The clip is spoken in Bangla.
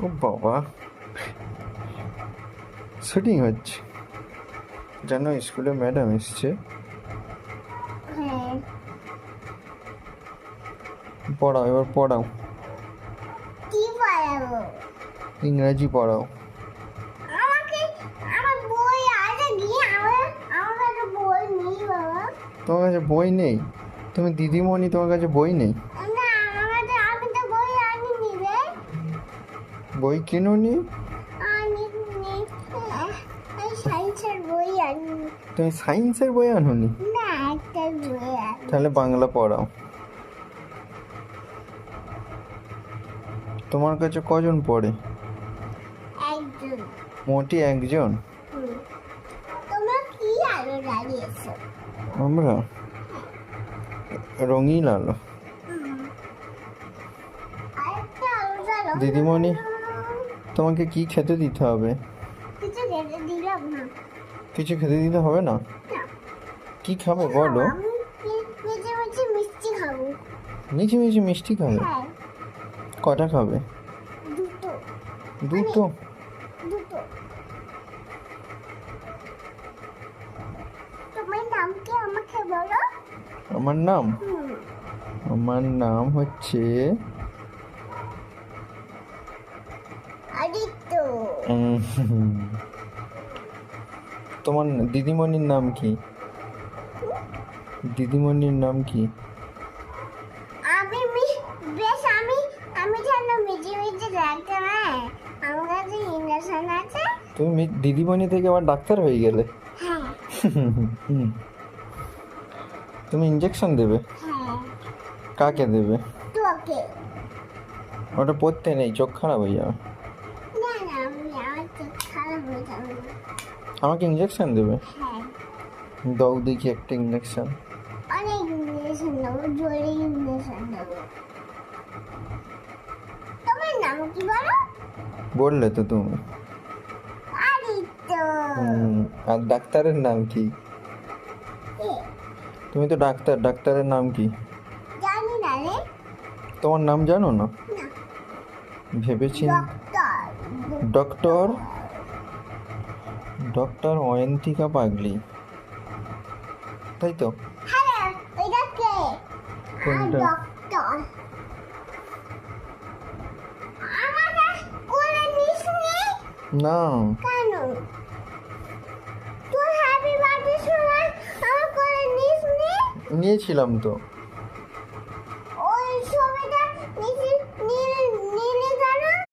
ও বাবা, শুটিং হচ্ছে জানো? স্কুলে ম্যাডাম এসছে। হ্যাঁ, পড়াও, এবার পড়াও, কি পড়াবো? ইংরাজি পড়াও। আমাকে আমার বই আছে কি? আমার কাছে বই নেই বাবা। তোমার কাছে বই নেই? তুমি দিদিমণি, তোমার কাছে বই নেই? না, আমি তো বই আনিনি রে। বই কিনুনি? আনিনি। আমি সায়েন্সের বই আনিনি। তুমি সায়েন্সের বই আনোনি? না, একটা বই আনি। তাহলে বাংলা পড়াও। তোমার কাছে কজন পড়ে? একজন। মোটি একজন? হুম। তোমরা কি আলো জ্বালিয়েছো? আমরা রঙিন আলো। আরেকটা আলো জ্বালো। দিদিমণি, তোমাকে কি খেতে দিতে হবে? কিছু খেতে দিলাম না। কিছু খেতে দিতে হবে না? না। কি খাবে বলো? আমি মেঝে মেঝে মিষ্টি খাবো। মিঠি মিঠি মিষ্টি খাবে? হ্যাঁ, কটা খাবে? দুটো। দুটো? দুটো। তোমার নাম কি আমাকে বলো? আমার নাম? হুম। আমার নাম হচ্ছে আদিত্য। তোমার দিদিমণির নাম কি? দিদিমণির নাম কি? আমি বেশ আমি যেন মিজে মিজে ডাক্তার। হ্যাঁ, আমার কাছে ইঞ্জেকশন আছে। তুমি দিদিমণি থেকে আবার ডাক্তার হয়ে গেলে? হ্যাঁ। হুম। তুমি ইঞ্জেকশন দেবে? হ্যাঁ, কাকে দেবে? তোকে। ওটা পড়তে নেই, চোখ খারাপ হয়ে যাবে। না না, আমার চোখ খারাপ হয়ে যাবে না। আমাকে ইঞ্জেকশন দেবে? হ্যাঁ, দাও দেখি একটা ইঞ্জেকশন। অনেক ইঞ্জেকশন দেবো, জোরে ইঞ্জেকশন দেবো। তোমার নাম কি বলো? বললে তো তুমি। আদিত্য। আর ডাক্তারের নাম কি? এ, তুমি তো ডাক্তার, ডাক্তারের নাম কি? জানি না রে। তোমার নাম জানো না? না, ভেবেছি। ডক্টর। ডক্টর? ডক্টর অয়ন্তিকা পাগলি, তাই তো? হ্যাঁ, এটা কে? কোনটা? ডক্টর। আমাকে কোলে নিস নি? না, কেন? তুই হ্যাপি বার্থডে সময় আমার কোলে নিস নি? নিয়েছিলাম তো।